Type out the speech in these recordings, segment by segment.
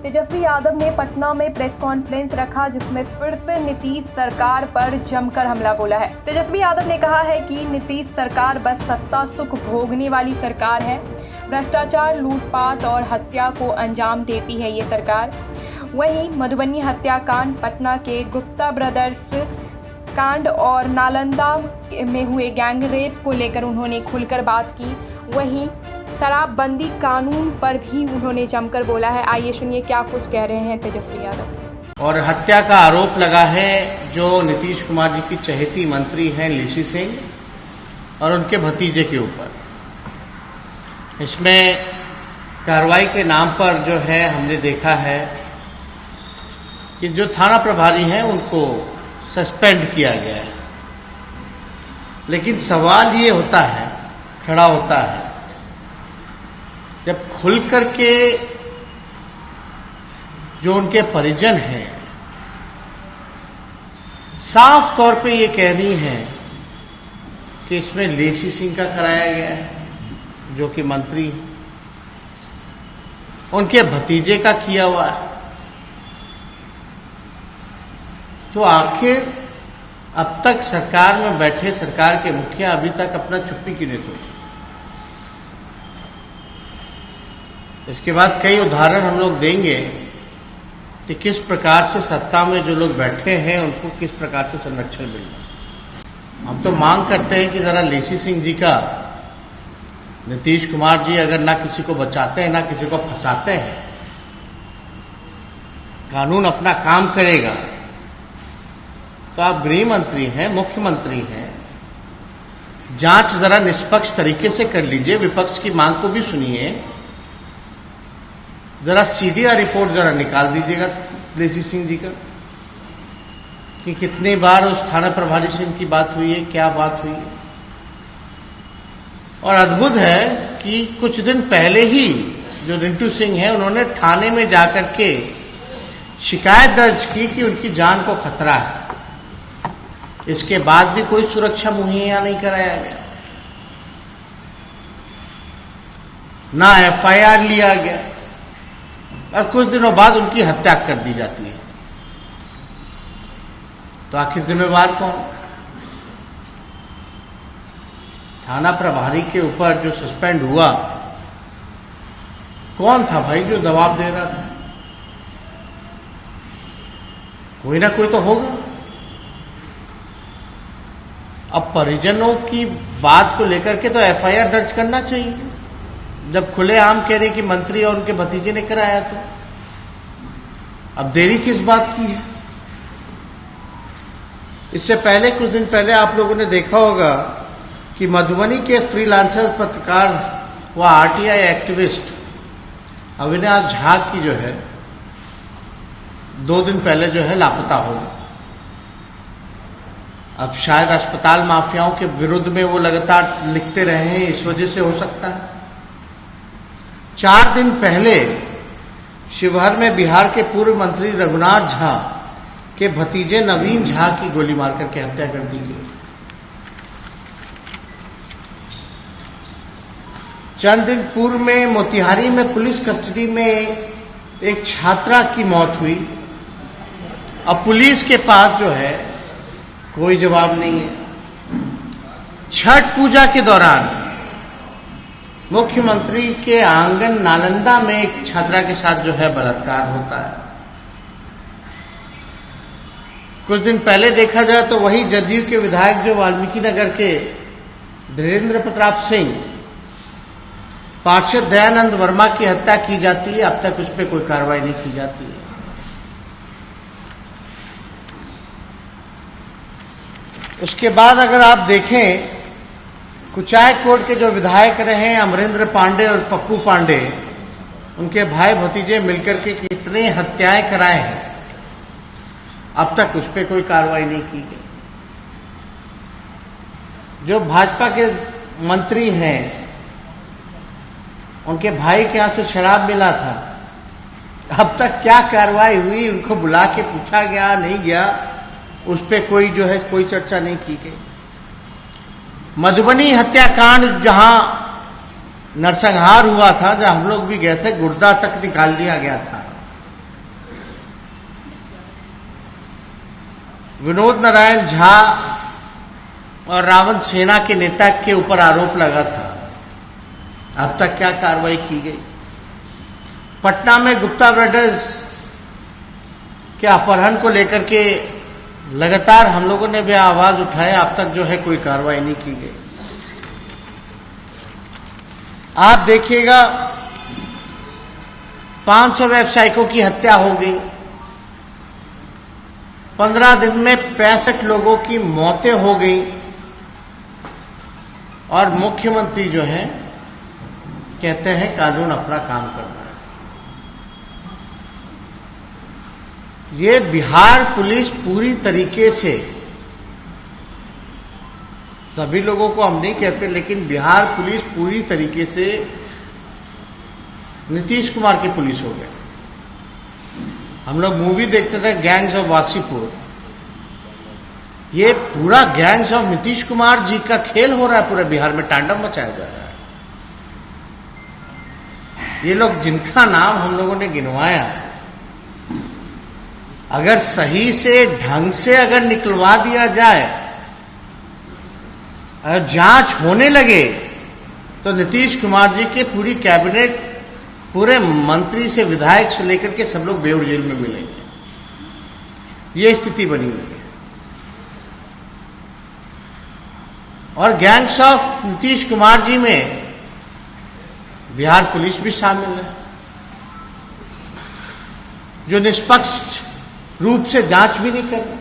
तेजस्वी यादव ने पटना में press conference रखा, जिसमें फिर से नीतीश सरकार पर जमकर हमला बोला है। तेजस्वी यादव ने कहा है कि नीतीश सरकार बस सत्ता सुख भोगने वाली सरकार है। भ्रष्टाचार, लूटपाट और हत्या को अंजाम देती है ये सरकार। वहीं मधुबनी हत्याकांड, पटना के गुप्ता ब्रदर्स कांड और नालंदा में हुए गैंग रेप को लेकर उन्होंने खुलकर बात की। वहीं शराबबंदी कानून पर भी उन्होंने जमकर बोला है। आइए सुनिए क्या कुछ कह रहे हैं तेजस्वी यादव। और हत्या का आरोप लगा है जो नीतीश कुमार जी की चहेती मंत्री हैं लेसी सिंह और उनके भतीजे के ऊपर। इसमें कार्रवाई के नाम पर जो है हमने देखा है कि जो थाना प्रभारी हैं उनको सस्पेंड किया गया है। लेकिन सवाल ये होता है, खड़ा होता है, जब खुल करके जो उनके परिजन हैं साफ तौर पे ये कह रही हैं कि इसमें लेसी सिंह का कराया गया है, जो कि मंत्री हैं, उनके भतीजे का किया हुआ है, तो आखिर अब तक सरकार में बैठे सरकार के मुखिया अभी तक अपना चुप्पी क्यों नहीं तोड़े? इसके बाद कई उदाहरण हम लोग देंगे कि किस प्रकार से सत्ता में जो लोग बैठे हैं उनको किस प्रकार से संरक्षण मिल रहा है। हम तो मांग करते हैं कि जरा लेसी सिंह जी का, नीतीश कुमार जी अगर ना किसी को बचाते हैं ना किसी को फंसाते हैं, कानून अपना काम करेगा। तो आप गृह मंत्री हैं, मुख्यमंत्री हैं, जांच जरा निष्पक्ष तरीके से कर लीजिए, विपक्ष की मांग को भी सुनिए, जरा सीडीआर रिपोर्ट जरा निकाल दीजिएगा लेसी सिंह जी का कि कितनी बार उस थाना प्रभारी सिंह की बात हुई है, क्या बात हुई है। और अद्भुत है कि कुछ दिन पहले ही जो रिंटू सिंह है उन्होंने थाने में जाकर के शिकायत दर्ज की कि उनकी जान को खतरा है। इसके बाद भी कोई सुरक्षा मुहैया नहीं कराया गया, ना एफआईआर लिया गया, और कुछ दिनों बाद उनकी हत्या कर दी जाती है। तो आखिर जिम्मेवार कौन? थाना प्रभारी के ऊपर जो सस्पेंड हुआ, कौन था भाई जो दबाव दे रहा था? कोई ना कोई तो होगा। अब परिजनों की बात को लेकर के तो एफआईआर दर्ज करना चाहिए। जब खुलेआम कह रहे कि मंत्री और उनके भतीजे ने कराया, तो अब देरी किस बात की है? इससे पहले कुछ दिन पहले आप लोगों ने देखा होगा कि मधुबनी के फ्रीलांसर पत्रकार व आरटीआई एक्टिविस्ट अविनाश झा की जो है 2 दिन पहले जो है लापता हो गई। अब शायद अस्पताल माफियाओं के विरुद्ध में वो लगातार लिखते रहे हैं, इस वजह से हो सकता है। 4 दिन पहले शिवहर में बिहार के पूर्व मंत्री रघुनाथ झा के भतीजे नवीन झा की गोली मार करके हत्या कर दी गई। चंद दिन पूर्व में मोतिहारी में पुलिस कस्टडी में एक छात्रा की मौत हुई। अब पुलिस के पास जो है कोई जवाब नहीं है। छठ पूजा के दौरान मुख्यमंत्री के आंगन नालंदा में एक छात्रा के साथ जो है बलात्कार होता है। कुछ दिन पहले देखा जाए तो वही जदयू के विधायक जो वाल्मीकि नगर के धीरेन्द्र प्रताप सिंह, पार्षद दयानंद वर्मा की हत्या की जाती है, अब तक उस पर कोई कार्रवाई नहीं की जाती है। उसके बाद अगर आप देखें, कुचाय कोट के जो विधायक रहे अमरेंद्र पांडे और पप्पू पांडे, उनके भाई भतीजे मिलकर के कितने हत्याएं कराए हैं, अब तक उस पर कोई कार्रवाई नहीं की गई। जो भाजपा के मंत्री हैं, उनके भाई के यहां से शराब मिला था, अब तक क्या कार्रवाई हुई? उनको बुला के पूछा गया, नहीं गया, उस पर कोई जो है कोई चर्चा नहीं की गई। मधुबनी हत्याकांड जहां नरसंहार हुआ था, जहां हम लोग भी गए थे, गुर्दा तक निकाल लिया गया था, विनोद नारायण झा और रावण सेना के नेता के ऊपर आरोप लगा था, अब तक क्या कार्रवाई की गई? पटना में गुप्ता ब्रदर्स के अपहरण को लेकर के लगातार हम लोगों ने भी आवाज उठाया, अब तक जो है कोई कार्रवाई नहीं की गई। आप देखिएगा 500 व्यवसायिकों की हत्या हो गई, 15 दिन में 65 लोगों की मौतें हो गई, और मुख्यमंत्री जो है कहते हैं कानून अपना काम कर रहा है। ये बिहार पुलिस पूरी तरीके से, सभी लोगों को हम नहीं कहते, लेकिन बिहार पुलिस पूरी तरीके से नीतीश कुमार की पुलिस हो गए। हम लोग मूवी देखते थे गैंग्स ऑफ वासीपुर, ये पूरा गैंग्स ऑफ नीतीश कुमार जी का खेल हो रहा है, पूरे बिहार में तांडव मचाया जा रहा है। ये लोग जिनका नाम हम लोगों ने गिनवाया, अगर सही से ढंग से अगर निकलवा दिया जाए, अगर जांच होने लगे, तो नीतीश कुमार जी के पूरी कैबिनेट, पूरे मंत्री से विधायक से लेकर के सब लोग बेऊर जेल में मिलेंगे। ये स्थिति बनी हुई है। और गैंग्स ऑफ नीतीश कुमार जी में बिहार पुलिस भी शामिल है, जो निष्पक्ष रूप से जांच भी नहीं कर रहे।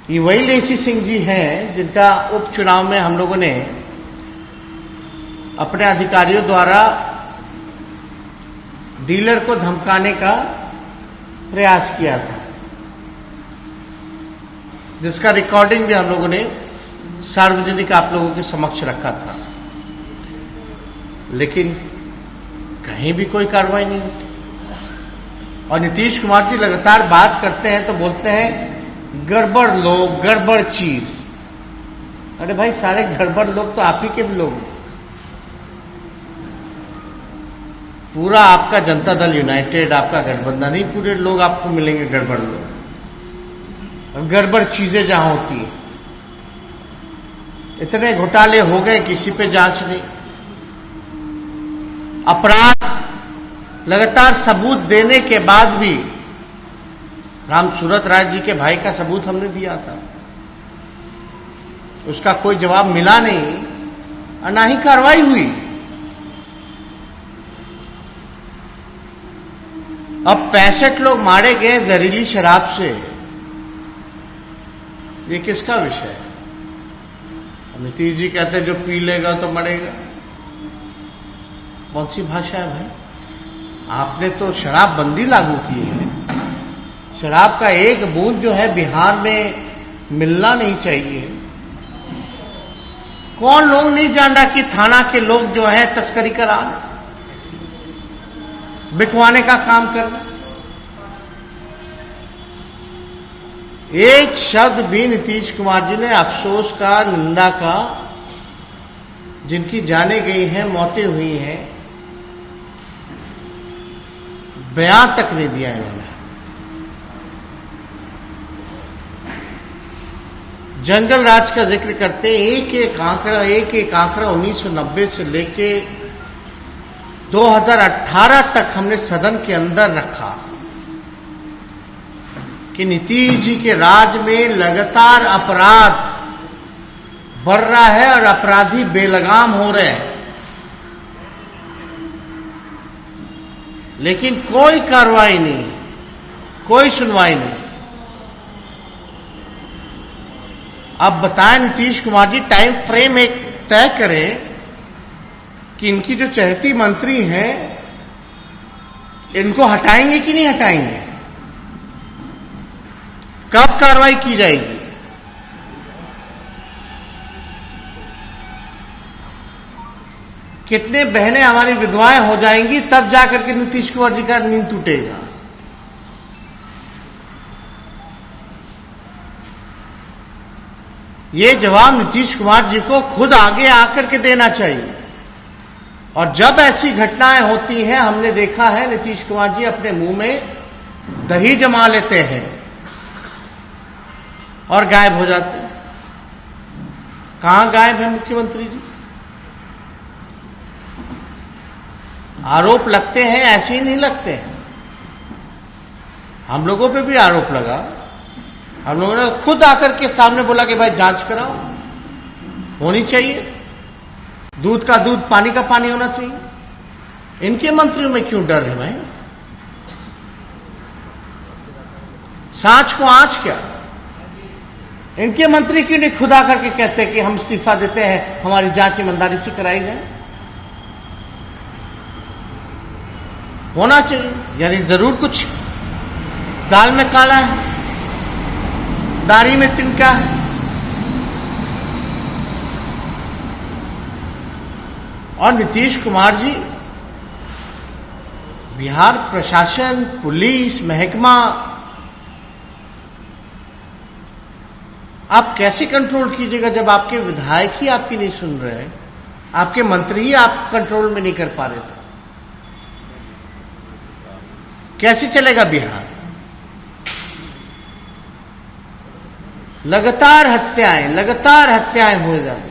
ये वही लेसी सिंह जी हैं जिनका उपचुनाव में हम लोगों ने अपने अधिकारियों द्वारा डीलर को धमकाने का प्रयास किया था, जिसका रिकॉर्डिंग भी हम लोगों ने सार्वजनिक आप लोगों के समक्ष रखा था, लेकिन कहीं भी कोई कार्रवाई नहीं होती। और नीतीश कुमार जी लगातार बात करते हैं तो बोलते हैं गड़बड़ लोग, गड़बड़ चीज। अरे भाई, सारे गड़बड़ लोग तो आप ही के भी लोग। पूरा आपका जनता दल यूनाइटेड, आपका गठबंधन ही पूरे लोग आपको मिलेंगे गड़बड़ लोग। और गड़बड़ चीजें जहां होती है, इतने घोटाले हो गए, किसी पे जांच नहीं। अपराध लगातार सबूत देने के बाद भी, राम सूरत राय जी के भाई का सबूत हमने दिया था, उसका कोई जवाब मिला नहीं और ना ही कार्रवाई हुई। अब 65 लोग मारे गए जहरीली शराब से, ये किसका विषय है? नीतीश जी कहते हैं जो पी लेगा तो मरेगा। कौन सी भाषा है भाई? आपने तो शराब बंदी लागू की है। शराब का एक बूंद जो है बिहार में मिलना नहीं चाहिए। कौन लोग नहीं जान रहा कि थाना के लोग जो है तस्करी करा रहे, बिकवाने का काम कर रहे। एक शब्द भी नीतीश कुमार जी ने अफसोस का, निंदा का, जिनकी जाने गई हैं, मौतें हुई हैं, बयान तक नहीं दिया इन्होंने। जंगल राज का जिक्र करते एक एक आंकड़ा 1990 से लेके 2018 तक हमने सदन के अंदर रखा कि नीतीश जी के राज में लगातार अपराध बढ़ रहा है और अपराधी बेलगाम हो रहे हैं, लेकिन कोई कार्रवाई नहीं, कोई सुनवाई नहीं। अब बताएं नीतीश कुमार जी, टाइम फ्रेम एक तय करें कि इनकी जो चहेती मंत्री हैं, इनको हटाएंगे कि नहीं हटाएंगे? कब कार्रवाई की जाएगी? कितने बहनें हमारी विधवाएं हो जाएंगी, तब जाकर के नीतीश कुमार जी का नींद टूटेगा। ये जवाब नीतीश कुमार जी को खुद आगे आकर के देना चाहिए। और जब ऐसी घटनाएं होती हैं, हमने देखा है नीतीश कुमार जी अपने मुंह में दही जमा लेते हैं और गायब हो जाते हैं। कहां गायब है मुख्यमंत्री जी? आरोप लगते हैं, ऐसे ही नहीं लगते हैं। हम लोगों पे भी आरोप लगा, हम लोगों ने खुद आकर के सामने बोला कि भाई जांच कराओ, होनी चाहिए, दूध का दूध पानी का पानी होना चाहिए। इनके मंत्रियों में क्यों डर है भाई? सांच को आंच क्या? इनके मंत्री क्यों नहीं खुद आकर के कहते कि हम इस्तीफा देते हैं, हमारी जांच ईमानदारी से कराई जाए? होना चाहिए, यानी जरूर कुछ दाल में काला है, दाढ़ी में तिनका है। और नीतीश कुमार जी, बिहार प्रशासन, पुलिस महकमा, आप कैसे कंट्रोल कीजिएगा जब आपके विधायक ही आपकी नहीं सुन रहे हैं, आपके मंत्री ही आप कंट्रोल में नहीं कर पा रहे? तो कैसे चलेगा बिहार? लगातार हत्याएं हो जा रही हैं।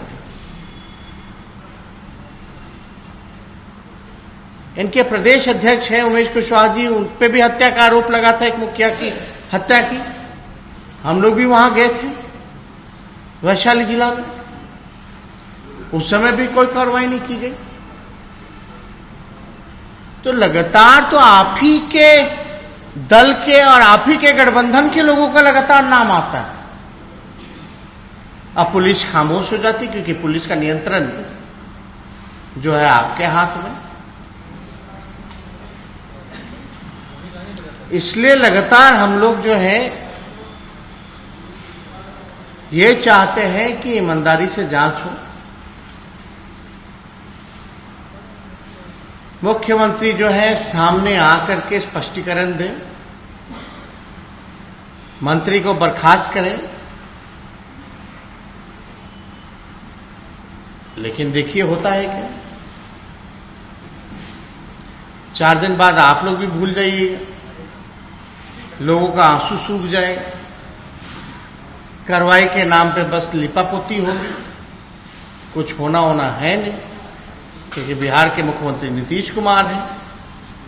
इनके प्रदेश अध्यक्ष हैं उमेश कुशवाहा जी, उन पे भी हत्या का आरोप लगा था, एक मुखिया की हत्या की। हम लोग भी वहां गए थे वैशाली जिला में, उस समय भी कोई कार्रवाई नहीं की गई। तो लगातार तो आप ही के दल के और आप ही के गठबंधन के लोगों का लगातार नाम आता है। अब पुलिस खामोश हो जाती क्योंकि पुलिस का नियंत्रण जो है आपके हाथ में। इसलिए लगातार हम लोग जो है ये चाहते हैं कि ईमानदारी से जांच हो। मुख्यमंत्री जो है सामने आकर के स्पष्टीकरण दें, मंत्री को बर्खास्त करें। लेकिन देखिए होता है क्या, 4 दिन बाद आप लोग भी भूल जाइएगा, लोगों का आंसू सूख जाएगा, कार्रवाई के नाम पे बस लिपापोती होगी, कुछ होना है नहीं। क्योंकि बिहार के मुख्यमंत्री नीतीश कुमार हैं।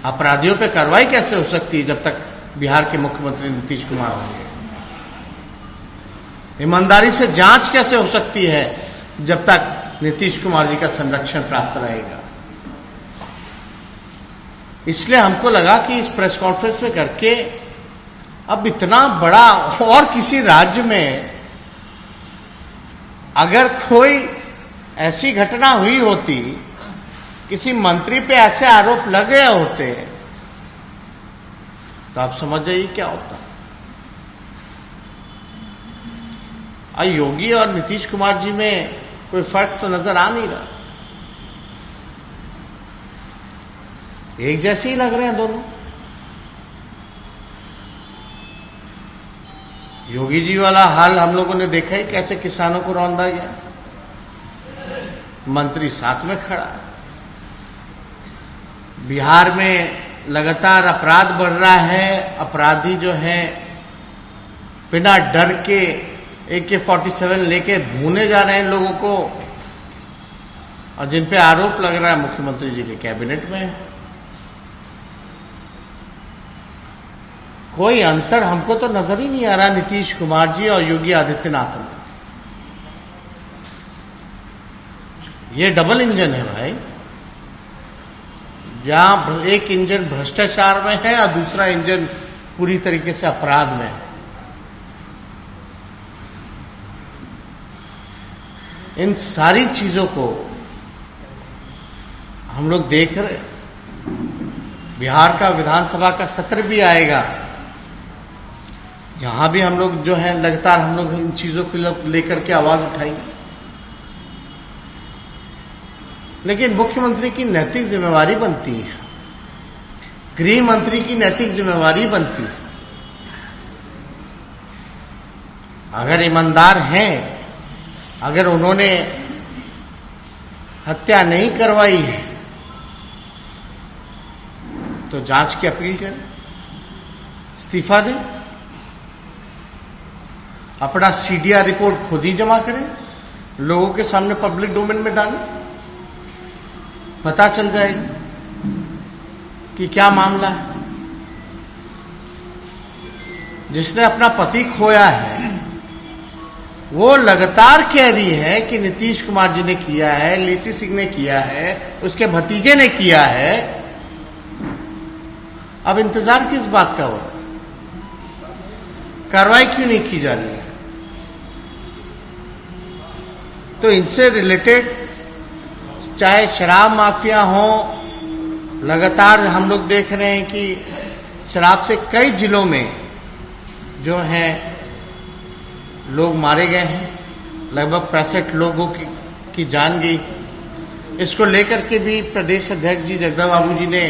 अपराधियों पे कार्रवाई कैसे हो सकती है जब तक बिहार के मुख्यमंत्री नीतीश कुमार होंगे? ईमानदारी से जांच कैसे हो सकती है जब तक नीतीश कुमार जी का संरक्षण प्राप्त रहेगा? इसलिए हमको लगा कि इस प्रेस कॉन्फ्रेंस में करके अब इतना बड़ा, और किसी राज्य में अगर कोई ऐसी घटना हुई होती, किसी मंत्री पे ऐसे आरोप लगे होते, तो आप समझ जाइए क्या होता। और योगी और नीतीश कुमार जी में कोई फर्क तो नजर आ नहीं रहा, एक जैसे ही लग रहे हैं दोनों। योगी जी वाला हाल हम लोगों ने देखा ही, कैसे किसानों को रौंदा गया, मंत्री साथ में खड़ा है। बिहार में लगातार अपराध बढ़ रहा है, अपराधी जो है बिना डर के AK-47 लेके भूने जा रहे हैं लोगों को, और जिन पे आरोप लग रहा है मुख्यमंत्री जी के कैबिनेट में। कोई अंतर हमको तो नजर ही नहीं आ रहा नीतीश कुमार जी और योगी आदित्यनाथ में। ये डबल इंजन है भाई, जहां एक इंजन भ्रष्टाचार में है और दूसरा इंजन पूरी तरीके से अपराध में है। इन सारी चीजों को हम लोग देख रहे। बिहार का विधानसभा का सत्र भी आएगा, यहां भी हम लोग जो है लगातार हम लोग इन चीजों को लेकर के आवाज उठाएंगे। लेकिन मुख्यमंत्री की नैतिक जिम्मेवारी बनती है, गृह मंत्री की नैतिक जिम्मेवारी बनती है। अगर ईमानदार हैं, अगर उन्होंने हत्या नहीं करवाई है, तो जांच की अपील करें, इस्तीफा दें। अपना सीडीआर रिपोर्ट खुद ही जमा करें, लोगों के सामने पब्लिक डोमेन में डालें, पता चल जाएगा कि क्या मामला है। जिसने अपना पति खोया है वो लगातार कह रही है कि नीतीश कुमार जी ने किया है, लेसी सिंह ने किया है, उसके भतीजे ने किया है। अब इंतजार किस बात का हो रहा है? कार्रवाई क्यों नहीं की जा रही है? तो इनसे रिलेटेड चाहे शराब माफिया हो, लगातार हम लोग देख रहे हैं कि शराब से कई जिलों में जो है लोग मारे गए हैं, लगभग 65 लोगों की जान गई। इसको लेकर के भी प्रदेश अध्यक्ष जी जगदम्बा बाबू जी ने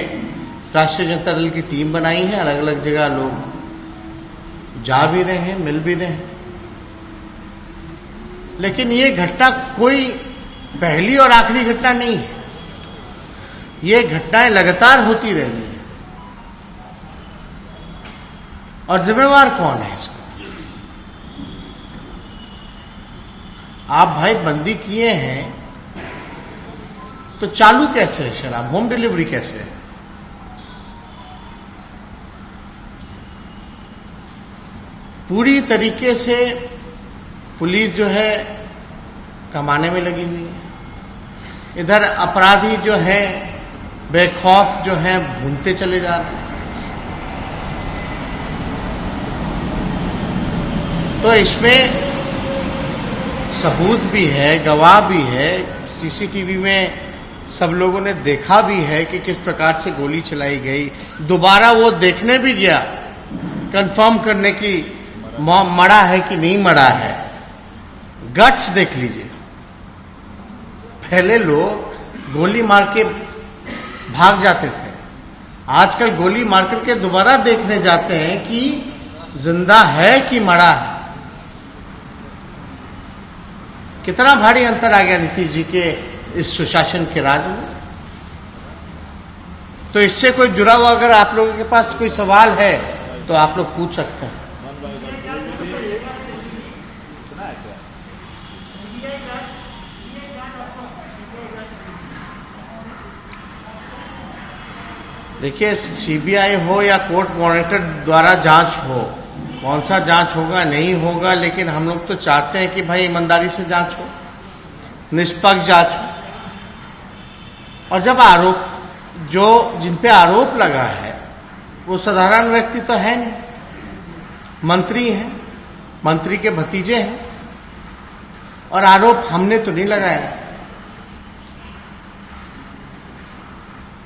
राष्ट्रीय जनता दल की टीम बनाई है। अलग अलग जगह लोग जा भी रहे हैं, मिल भी रहे हैं। लेकिन ये घटना कोई पहली और आखिरी घटना नहीं है, ये घटनाएं लगातार होती रहनी है। और जिम्मेवार कौन है इसको? आप भाई बंदी किए हैं तो चालू कैसे है शराब, होम डिलीवरी कैसे है? पूरी तरीके से पुलिस जो है कमाने में लगी हुई है, इधर अपराधी जो है बेखौफ जो है भूनते चले जा रहे हैं। तो इसमें सबूत भी है, गवाह भी है, सीसीटीवी में सब लोगों ने देखा भी है कि किस प्रकार से गोली चलाई गई। दोबारा वो देखने भी गया कंफर्म करने की मरा है कि नहीं मरा है। गट्स देख लीजिए, पहले लोग गोली मार के भाग जाते थे, आजकल गोली मार करके दोबारा देखने जाते हैं कि जिंदा है कि मरा है। कितना भारी अंतर आ गया नीतीश जी के इस सुशासन के राज में। तो इससे कोई जुड़ा हुआ अगर आप लोगों के पास कोई सवाल है तो आप लोग पूछ सकते हैं। देखिए, सीबीआई हो या कोर्ट मॉनिटर द्वारा जांच हो, कौन सा जांच होगा नहीं होगा, लेकिन हम लोग तो चाहते हैं कि भाई ईमानदारी से जांच हो, निष्पक्ष जांच हो। और जब आरोप जिन पे आरोप लगा है वो साधारण व्यक्ति तो है नहीं, मंत्री हैं, मंत्री के भतीजे हैं, और आरोप हमने तो नहीं लगाया।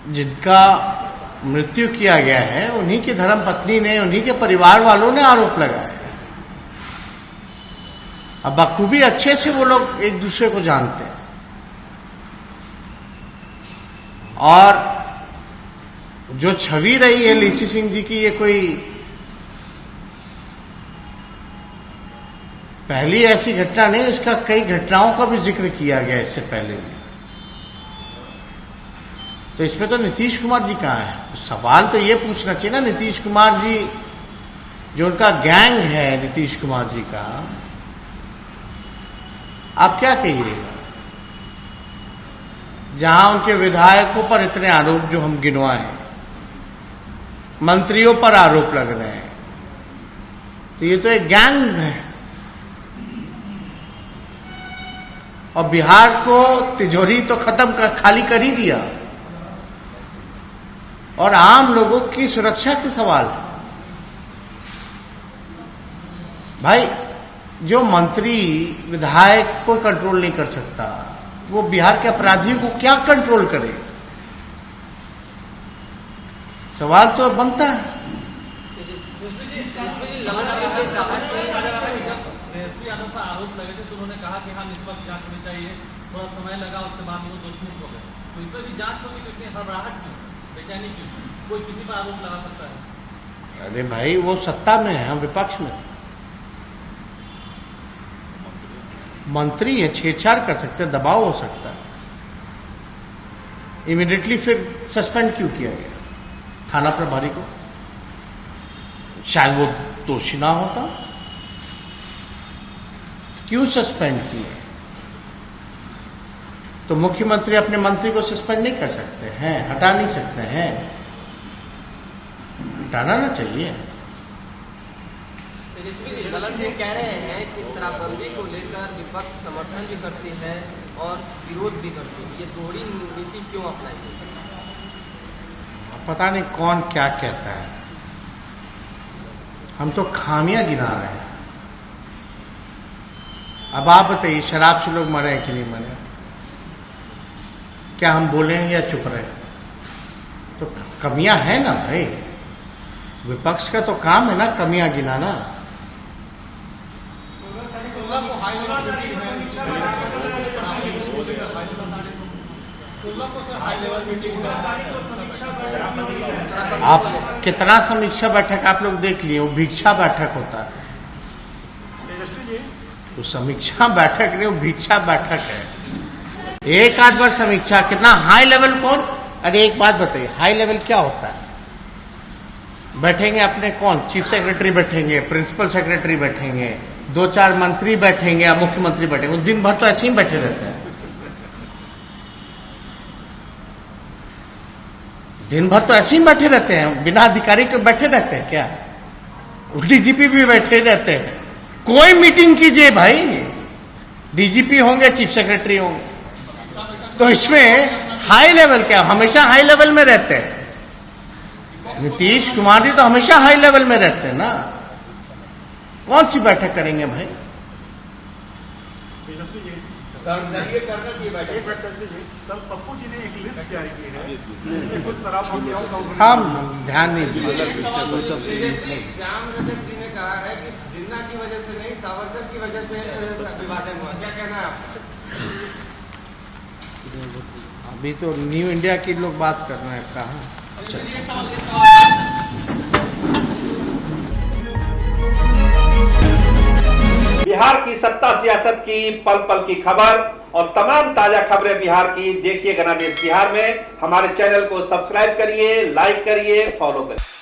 जिनका मृत्यु किया गया है उन्हीं की धर्मपत्नी ने, उन्हीं के परिवार वालों ने आरोप लगाया है। अब बखूबी अच्छे से वो लोग एक दूसरे को जानते हैं। और जो छवि रही है लेसी सिंह जी की, ये कोई पहली ऐसी घटना नहीं, इसका कई घटनाओं का भी जिक्र किया गया इससे पहले भी। तो इसमें तो नीतीश कुमार जी कहाँ है? सवाल तो ये पूछना चाहिए ना, नीतीश कुमार जी जो उनका गैंग है नीतीश कुमार जी का, आप क्या कहिएगा? जहां उनके विधायकों पर इतने आरोप जो हम गिनवाए, मंत्रियों पर आरोप लग रहे हैं, तो ये तो एक गैंग है। और बिहार को तिजोरी तो खाली कर ही दिया, और आम लोगों की सुरक्षा के सवाल है। भाई, जो मंत्री विधायक को कंट्रोल नहीं कर सकता, वो बिहार के अपराधियों को क्या कंट्रोल करे? सवाल तो बनता है। आरोप लगे थे तो उन्होंने कहा कि हाँ निष्पक्ष जांच होनी चाहिए, थोड़ा समय लगा, उसके बाद वो दोषमुक्त हो गए। तो इस पर भी जांच होगी तो इतनी हड़बड़ाहट क्यों, बेचैनी क्यों? कोई किसी पर आरोप लगा सकता है। अरे भाई, वो सत्ता में है, हम विपक्ष में थे। मंत्री है, छेड़छाड़ कर सकते हैं, दबाव हो सकता है। इमीडिएटली फिर सस्पेंड क्यों किया गया थाना प्रभारी को? शायद वो दोषी ना होता, क्यों सस्पेंड किए? तो मुख्यमंत्री अपने मंत्री को सस्पेंड नहीं कर सकते हैं, हटा नहीं सकते हैं? हटाना ना चाहिए। गलत ये कह रहे हैं कि शराबबंदी को लेकर विपक्ष समर्थन भी करती है और विरोध भी करती है, ये दोहरी नीति क्यों अपनाई गई? पता नहीं कौन क्या कहता है, हम तो खामियां गिना रहे हैं। अब आप बताइए, शराब से लोग मरे कि नहीं मरे? क्या हम बोलेंगे या चुप रहे? तो कमियां हैं ना भाई, विपक्ष का तो काम है ना कमियां गिनाना। आप कितना समीक्षा बैठक आप लोग देख लिए, वो भिक्षा बैठक होता है, वो समीक्षा बैठक नहीं, वो भिक्षा बैठक है। एक आध बार समीक्षा, कितना हाई लेवल कौन? अरे एक बात बताइए, हाई लेवल क्या होता है? बैठेंगे अपने कौन, चीफ सेक्रेटरी बैठेंगे, प्रिंसिपल सेक्रेटरी बैठेंगे, 2-4 मंत्री बैठेंगे या मुख्यमंत्री बैठेंगे, वो दिन भर तो ऐसे ही बैठे रहते हैं। दिन भर तो ऐसे ही बैठे रहते हैं, बिना अधिकारी के बैठे रहते हैं क्या? डीजीपी भी बैठे रहते हैं। कोई मीटिंग कीजिए भाई, डीजीपी होंगे, चीफ सेक्रेटरी होंगे, तो इसमें हाई लेवल क्या? हमेशा हाई लेवल में रहते हैं। नीतीश कुमार जी तो हमेशा हाई लेवल में रहते हैं ना, कौन सी बैठक करेंगे भाई? सर पप्पू जी ने एक लिस्ट जारी की है जिसमें कुछ शराब माफियाओं का हम ध्यान नहीं दिए। श्याम रजक जी ने कहा है कि जिन्ना की वजह से नहीं, सावरकर की वजह से विभाजन हुआ, क्या कहना है आपका? अभी तो न्यू इंडिया की लोग बात कर रहे हैं, कहाँ? बिहार की सत्ता सियासत की पल पल की खबर और तमाम ताजा खबरें बिहार की देखिए गणदेश बिहार में। हमारे चैनल को सब्सक्राइब करिए, लाइक करिए, फॉलो करिए।